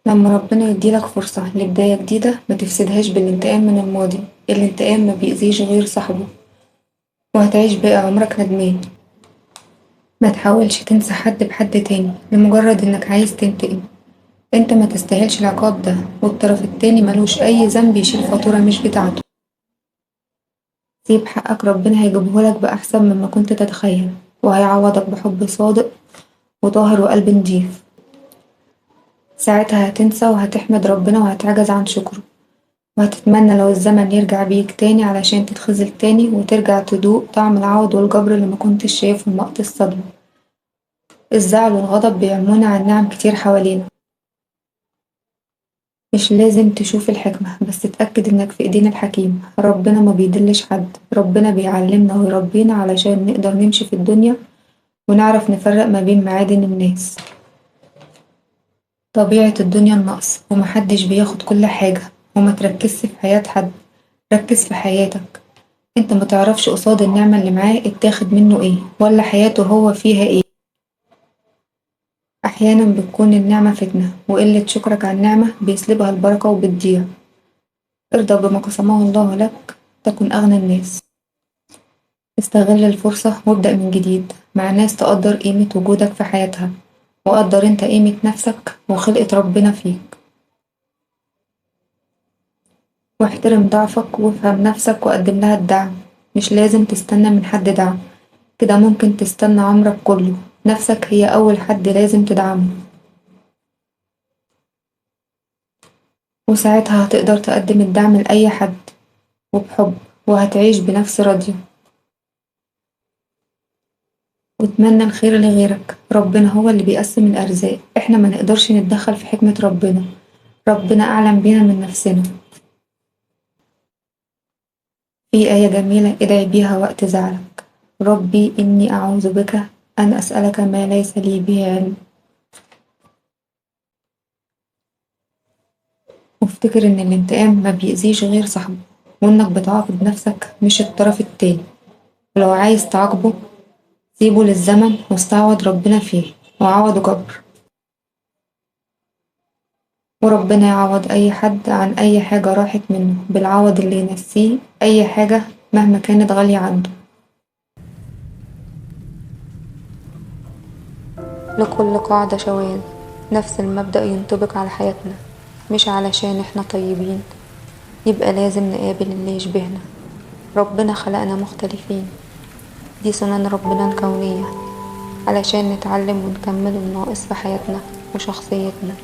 لما ربنا يديلك فرصة لبداية جديدة ما تفسدهاش بالانتقام من الماضي. الانتقام ما بيأذيش غير صاحبه، وهتعيش باقي عمرك ندمان. ما تحاولش تنسى حد بحد تاني لمجرد انك عايز تنتقم. انت ما تستاهلش العقاب ده، والطرف التاني ملوش اي ذنب يشيل فاتورة مش بتاعته. سيب حقك، ربنا هيجيبهولك بأحسن مما كنت تتخيل، وهيعوضك بحب صادق وطاهر وقلب نضيف. ساعتها هتنسى وهتحمد ربنا وهتعجز عن شكره، وهتتمنى لو الزمن يرجع بيك تاني علشان تتخذل تاني وترجع تدوق طعم العوض والجبر اللي ما كنتش شايفهم وقت الصدمة. الزعل والغضب بيعمونا عن نعم كتير حوالينا. مش لازم تشوف الحكمة، بس تتأكد إنك في إيدين الحكيم. ربنا ما بيدلش حد، ربنا بيعلمنا ويربينا علشان نقدر نمشي في الدنيا ونعرف نفرق ما بين معادن الناس. طبيعة الدنيا النقص، ومحدش بياخد كل حاجة. وما تركزش في حياة حد، ركز في حياتك. انت متعرفش قصاد النعمة اللي معاه اتاخد منه ايه، ولا حياته هو فيها ايه. أحيانا بتكون النعمة فتنة، وقلة شكرك على النعمة بيسلبها البركة وبتضيع. ارضى بما قسمه الله لك تكن أغنى الناس. استغل الفرصة وابدأ من جديد مع ناس تقدر قيمة وجودك في حياتها، وقدر انت قيمة نفسك وخلقة ربنا فيك. واحترم ضعفك وافهم نفسك وقدم لها الدعم. مش لازم تستنى من حد دعم، كده ممكن تستنى عمرك كله. نفسك هي أول حد لازم تدعمه، وساعتها هتقدر تقدم الدعم لأي حد وبحب، وهتعيش بنفس راضية. واتمنى الخير لغيرك. ربنا هو اللي بيقسم الأرزاق، احنا ما نقدرش نتدخل في حكمة ربنا. ربنا أعلم بينا من نفسنا. في آية جميلة ادعي بيها وقت زعلك: ربي إني أعوذ بك أن أسألك ما ليس لي به علم. وافتكر إن الانتقام ما بيأذيش غير صاحبه، وإنك بتعاقب نفسك مش الطرف التاني. ولو عايز تعاقبه سيبه للزمن واستعوض ربنا فيه، وعوضه جبر. وربنا يعوض أي حد عن أي حاجة راحت منه بالعوض اللي ينسيه أي حاجة مهما كانت غالية عنده. لكل قاعدة شواذ، نفس المبدأ ينطبق على حياتنا. مش علشان احنا طيبين يبقى لازم نقابل اللي يشبهنا. ربنا خلقنا مختلفين، دي سنن ربنا الكونية، علشان نتعلم ونكمل الناقص في حياتنا وشخصيتنا.